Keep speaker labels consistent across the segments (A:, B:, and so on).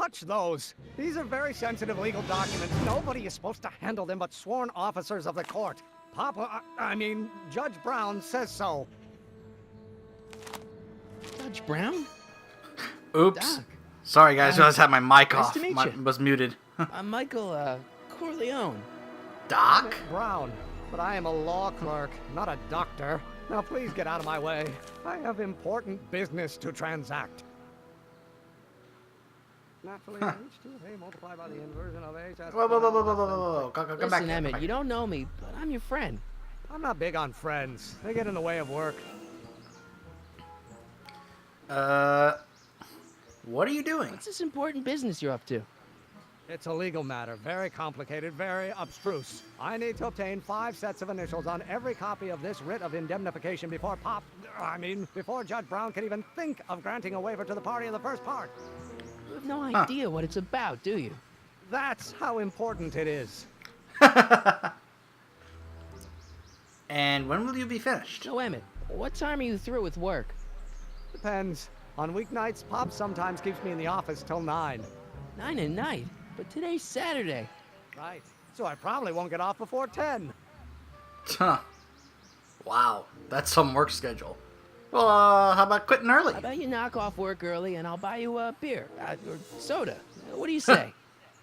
A: touch those. These are very sensitive legal documents. Nobody is supposed to handle them but sworn officers of the court. Judge Brown says so.
B: Judge Brown?
C: Oops.
B: Doc.
C: Sorry, guys. I just had my mic
B: nice
C: off.
B: to meet you.
C: Was muted.
B: I'm Michael, Corleone.
C: Doc?
A: Brown, but I am a law clerk, not a doctor. Now please get out of my way. I have important business to transact. Naturally, H2A multiplied by the inversion of H.
C: Whoa. Come back.
B: Listen,
C: here,
B: Emmett,
C: come
B: you
C: back.
B: don't know me, but I'm your friend.
A: I'm not big on friends. They get in the way of work.
C: What are you doing?
B: What's this important business you're up to?
A: It's a legal matter, very complicated, very abstruse. I need to obtain 5 sets of initials on every copy of this writ of indemnification before before Judge Brown can even think of granting a waiver to the party in the first part.
B: You have no idea what it's about, do you?
A: That's how important it is.
C: And when will you be finished?
B: So, Emmett, what time are you through with work?
A: Depends. On weeknights, Pop sometimes keeps me in the office till 9.
B: 9 at night, but today's Saturday.
A: Right. So I probably won't get off before 10.
C: Huh. Wow, that's some work schedule. Well, how about quitting early?
B: How about you knock off work early and I'll buy you a beer or soda? What do you say?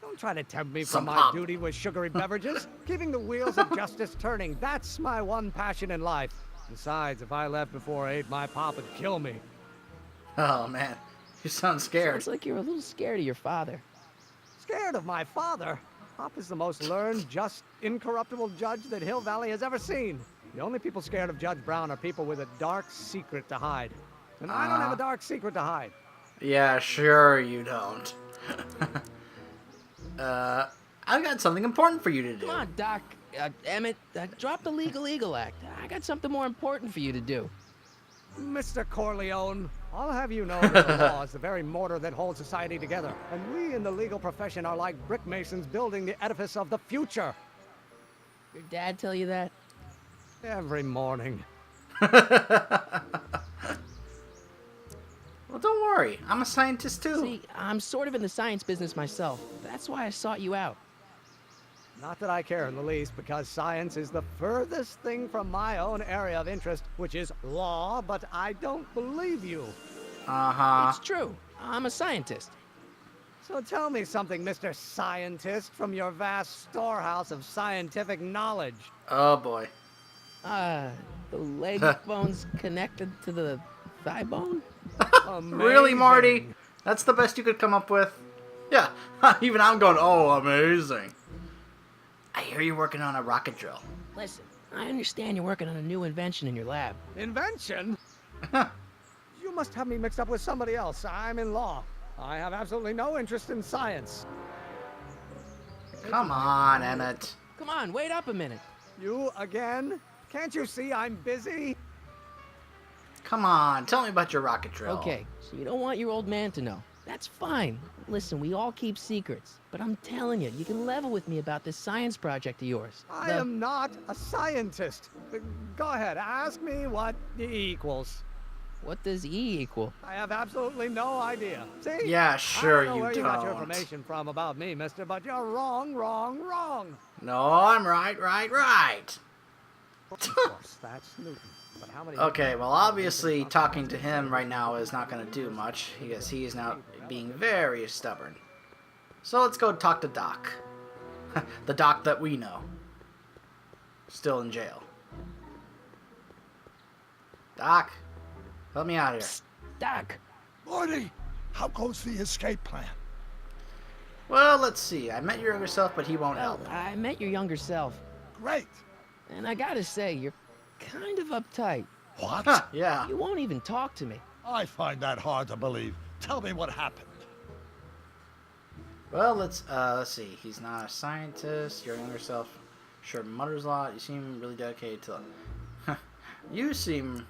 A: Don't try to tempt me
C: Some
A: from my
C: pop.
A: duty with sugary beverages. Keeping the wheels of justice turning, that's my one passion in life. Besides, if I left before 8, my pop would kill me.
C: Oh, man. You sound scared.
B: Sounds like you're a little scared of your father.
A: Scared of my father? Pop is the most learned, just, incorruptible judge that Hill Valley has ever seen. The only people scared of Judge Brown are people with a dark secret to hide. And I don't have a dark secret to hide.
C: Yeah, sure you don't. I've got something important for you to do.
B: Come on, Doc. Emmett, drop the Legal Eagle Act. I got something more important for you to do.
A: Mr. Corleone, I'll have you know that the law is the very mortar that holds society together. And we in the legal profession are like brick masons building the edifice of the future.
B: Your dad tell you that?
A: Every morning.
C: Well, don't worry. I'm a scientist, too.
B: See, I'm sort of in the science business myself. That's why I sought you out.
A: Not that I care in the least, because science is the furthest thing from my own area of interest, which is law, but I don't believe you.
C: Uh-huh.
B: It's true. I'm a scientist.
A: So tell me something, Mr. Scientist, from your vast storehouse of scientific knowledge.
C: Oh, boy.
B: The leg bone's connected to the thigh bone?
C: Really, Marty?
A: Amazing.
C: That's the best you could come up with? Yeah. Even I'm going, oh, amazing. I hear you're working on a rocket drill.
B: Listen, I understand you're working on a new invention in your lab.
A: Invention? You must have me mixed up with somebody else. I'm in law. I have absolutely no interest in science.
C: Come on, Emmett.
B: Come on, wait up a minute.
A: You again? Can't you see I'm busy?
C: Come on, tell me about your rocket drill.
B: Okay, so you don't want your old man to know. That's fine. Listen, we all keep secrets. But I'm telling you, you can level with me about this science project of yours.
A: I am not a scientist. Go ahead, ask me what E equals.
B: What does E equal?
A: I have absolutely no idea. See?
C: Yeah, sure
A: I don't know
C: you
A: where you got your
C: don't.
A: information from about me, mister, but you're wrong.
C: No, I'm right.
A: Of course, that's Newton. But how many...
C: Okay, well, obviously, talking to him right now is not going to do much, because he is now being very stubborn. So let's go talk to Doc. The Doc that we know. Still in jail. Doc, help me out here.
B: Doc!
D: Marty, how goes the escape plan?
C: Well, let's see. I met your younger self, but he won't
B: Well,
C: help.
B: I met your younger self,
D: Great.
B: and I gotta say, you're kind of uptight.
D: What?
C: Huh, yeah.
B: You won't even talk to me.
D: I find that hard to believe. Tell me what happened.
C: Well, let's see. He's not a scientist. Your younger self sure mutters a lot. You seem really dedicated to... You seem...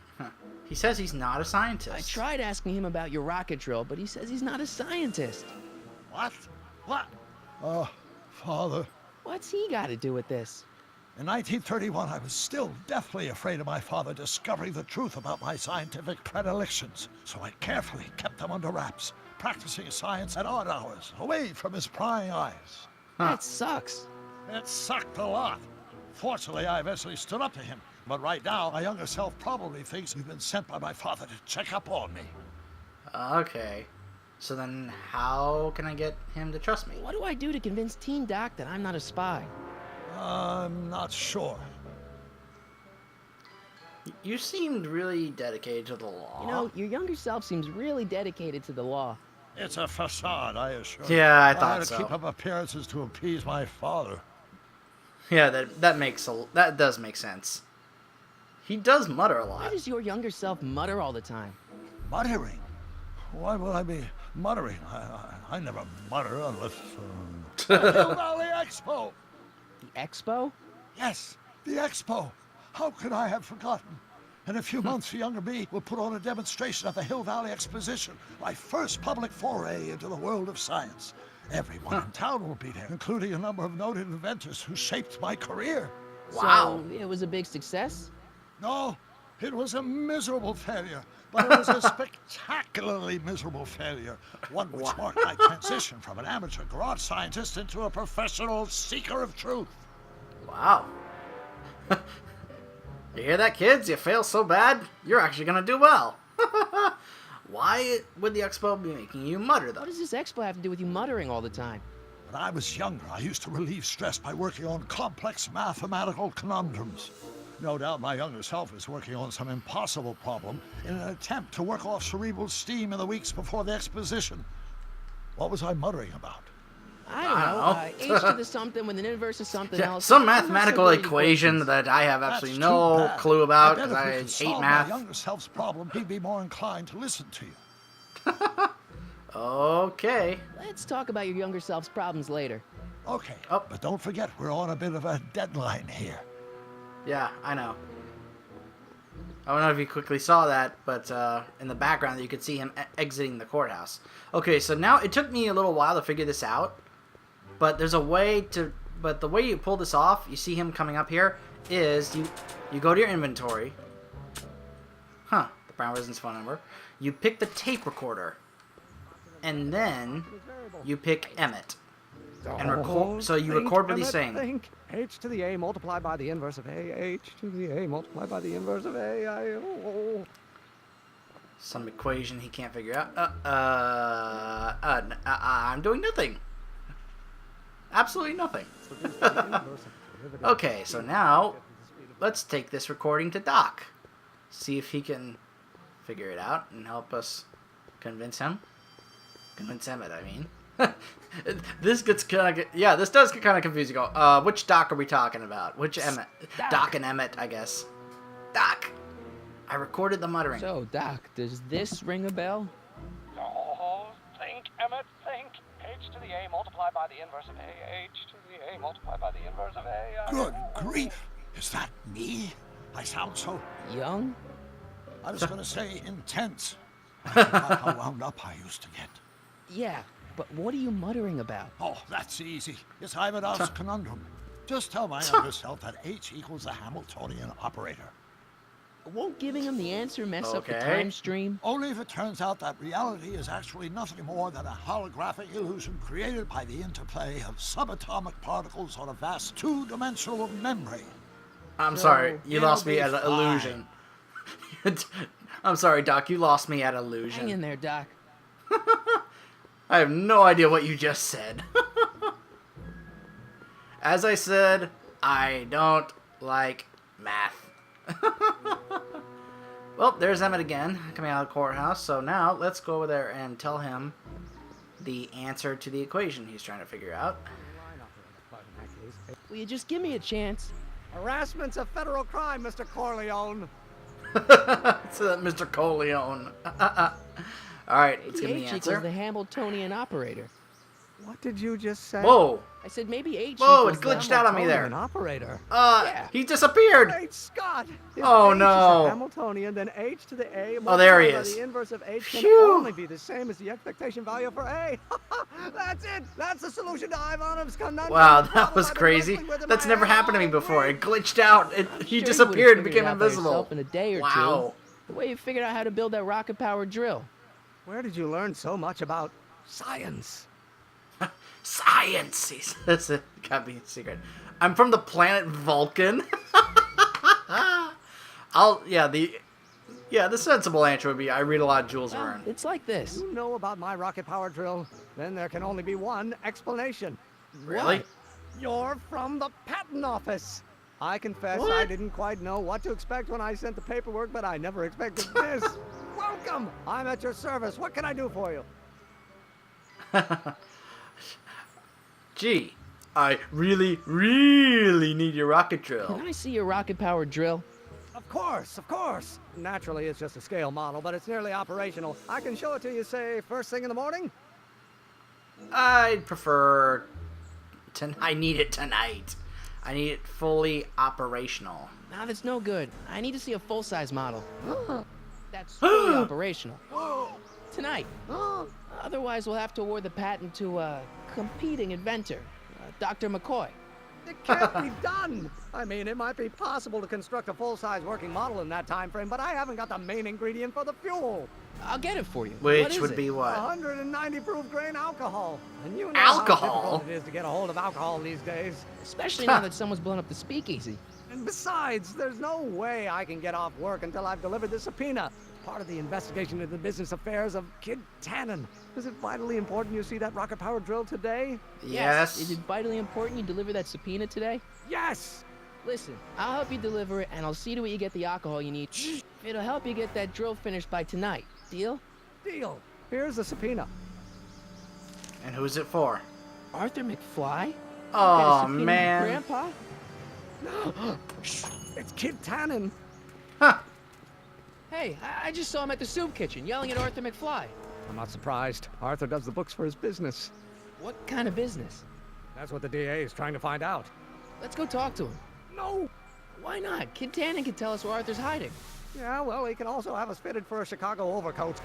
C: He says he's not a scientist.
B: I tried asking him about your rocket drill, but he says he's not a scientist.
D: What? What? Oh, Father.
B: What's he got to do with this?
D: In 1931, I was still deathly afraid of my father discovering the truth about my scientific predilections, so I carefully kept them under wraps, practicing science at odd hours, away from his prying eyes.
B: That sucks.
D: It sucked a lot. Fortunately, I eventually stood up to him, but right now, my younger self probably thinks you've been sent by my father to check up on me.
C: Okay. So then how can I get him to trust me?
B: What do I do to convince Teen Doc that I'm not a spy?
D: I'm not sure.
C: You seemed really dedicated to the law.
B: You know, your younger self seems really dedicated to the law.
D: It's a facade, I assure you.
C: Yeah, I
D: I had
C: thought
D: to
C: so.
D: keep up appearances to appease my father.
C: Yeah, that does make sense. He does mutter a
B: Why
C: lot.
B: does your younger self mutter all the time?
D: Muttering? Why would I be muttering? I never mutter unless... the Hill Valley Expo!
B: The expo?
D: Yes, the Expo. How could I have forgotten? In a few months, the younger me will put on a demonstration at the Hill Valley Exposition, my first public foray into the world of science. Everyone in town will be there, including a number of noted inventors who shaped my career.
C: Wow.
B: So, it was a big success?
D: No, it was a miserable failure, but it was a spectacularly miserable failure, one which marked my transition from an amateur garage scientist into a professional seeker of truth.
C: Wow. You hear that, kids? You fail so bad, you're actually gonna do well. Why would the expo be making you mutter, though?
B: What does this expo have to do with you muttering all the time?
D: When I was younger, I used to relieve stress by working on complex mathematical conundrums. No doubt my younger self is working on some impossible problem in an attempt to work off cerebral steam in the weeks before the exposition. What was I muttering about?
B: I don't know. H to the something with an inverse of something
C: Yeah,
B: else.
C: some
B: I'm not so
C: mathematical
B: good at
C: equation
B: equations.
C: that I have absolutely
D: That's
C: no
D: too bad.
C: clue about
D: I bet
C: because
D: if we
C: I
D: could
C: hate
D: solve
C: math.
D: my younger self's problem, he'd be more inclined to listen to you.
C: Okay.
B: Let's talk about your younger self's problems later.
D: Okay,
C: Oh.
D: but don't forget, we're on a bit of a deadline here.
C: Yeah, I know. I don't know if you quickly saw that, but in the background you could see him exiting the courthouse. Okay, so now it took me a little while to figure this out, but there's a way to. But the way you pull this off, you see him coming up here, is you go to your inventory. Huh? The Brown Residence phone number. You pick the tape recorder, and then you pick Emmett. And record. So you
A: Think,
C: record what he's
A: Emmett,
C: saying.
A: Think. H to the A multiplied by the inverse of A. H to the A multiplied by the inverse of A.
C: Some equation he can't figure out. I'm doing nothing. Absolutely nothing. Okay, so now let's take this recording to Doc. See if he can figure it out and help us convince him. Convince Emmett, I mean. This gets kind of this does get kind of confusing. Which Doc are we talking about? Which Emmett? Doc and Emmett, I guess. Doc, I recorded the muttering.
B: So, Doc, does this ring a bell?
A: Oh, think, Emmett, think. H to the A multiplied by the inverse of A. H to the A multiplied by the inverse of A.
D: Good grief! Is that me? I sound so...
B: Young?
D: I was going to say intense. I forgot how wound up I used to get.
B: Yeah, but what are you muttering about?
D: Oh, that's easy. It's Ivanhoe's conundrum. Just tell my younger self that H equals the Hamiltonian operator.
B: Won't giving him the answer mess up the
C: Okay.
B: time stream?
D: Only if it turns out that reality is actually nothing more than a holographic illusion created by the interplay of subatomic particles on a vast two-dimensional membrane.
C: I'm sorry, you
D: it'll
C: lost me
D: be
C: at
D: fine.
C: illusion. I'm sorry, Doc, you lost me at
B: Hang in
C: illusion.
B: there, Doc.
C: I have no idea what you just said. As I said, I don't like math. Well, there's Emmett again, coming out of the courthouse. So now, let's go over there and tell him the answer to the equation he's trying to figure out.
B: Will you just give me a chance?
A: Harassment's a federal crime, Mr. Corleone.
C: So that Mr. Corleone. Alright, let's
B: Maybe
C: give him the
B: H equals
C: answer.
B: the Hamiltonian operator.
A: What did you just say?
C: Whoa.
B: I said maybe H
C: Whoa,
B: equals
C: it glitched
B: the-
C: out on me there.
A: Hamiltonian operator.
B: Yeah.
C: He disappeared.
A: Great Scott! If
C: Oh,
A: H
C: no.
A: is a Hamiltonian, then H to the A
C: Oh, there he
A: multiplied by
C: is.
A: the inverse of H can
C: Phew.
A: only be the same as the expectation value for A. That's it! That's the solution to Ivanov's conundrum.
C: Wow,
A: The
C: that
A: problem
C: was
A: I've been
C: crazy.
A: wrestling with in
C: That's
A: my
C: never
A: head
C: happened to me
A: all
C: before.
A: week.
C: It glitched out. He
B: Sure you would've
C: disappeared and
B: figured
C: became
B: it out by
C: invisible.
B: yourself in a day or
C: Wow.
B: two. The way you figured out how to build that rocket-powered drill.
A: Where did you learn so much about science?
C: Science, he says. It can't be a secret. I'm from the planet Vulcan. The sensible answer would be I read a lot of Jules
B: Well,
C: Verne.
B: it's like this.
A: You know about my rocket power drill? Then there can only be one explanation.
C: Really?
A: You're from the patent office. I confess I
C: What?
A: didn't quite know what to expect when I sent the paperwork, but I never expected this. Welcome! I'm at your service. What can I do for you?
C: Gee, I really, really need your rocket drill.
B: Can I see your rocket-powered drill?
A: Of course, of course. Naturally, it's just a scale model, but it's nearly operational. I can show it to you, say, first thing in the morning.
C: I'd prefer... I need it tonight. I need it fully operational.
B: Nah, that's no good. I need to see a full-size model. That's fully operational. Tonight. Otherwise, we'll have to award the patent to a competing inventor, Dr. McCoy.
A: It can't be done. I mean, it might be possible to construct a full-size working model in that time frame, but I haven't got the main ingredient for the fuel.
B: I'll get it for you.
C: Which
B: What is
C: would
B: it?
C: be what?
A: 190 proof grain alcohol. And you know
C: Alcohol?
A: how difficult it is to get a hold of alcohol these days.
B: Especially now that someone's blown up the speakeasy.
A: And besides, there's no way I can get off work until I've delivered the subpoena. Part of the investigation into the business affairs of Kid Tannen. Is it vitally important you see that rocket power drill today?
C: Yes.
B: Is it vitally important you deliver that subpoena today?
A: Yes!
B: Listen, I'll help you deliver it, and I'll see to it you get the alcohol you need. It'll help you get that drill finished by tonight. Deal?
A: Deal. Here's the subpoena.
C: And who's it for?
B: Arthur McFly?
C: Oh,
B: Subpoena
C: man.
B: Grandpa?
A: It's Kid Tannen.
C: Huh.
B: Hey, I just saw him at the soup kitchen yelling at Arthur McFly.
A: I'm not surprised. Arthur does the books for his business.
B: What kind of business?
A: That's what the DA is trying to find out.
B: Let's go talk to him.
A: No!
B: Why not? Kid Tannen can tell us where Arthur's hiding.
A: Yeah, well, he can also have us fitted for a Chicago overcoat.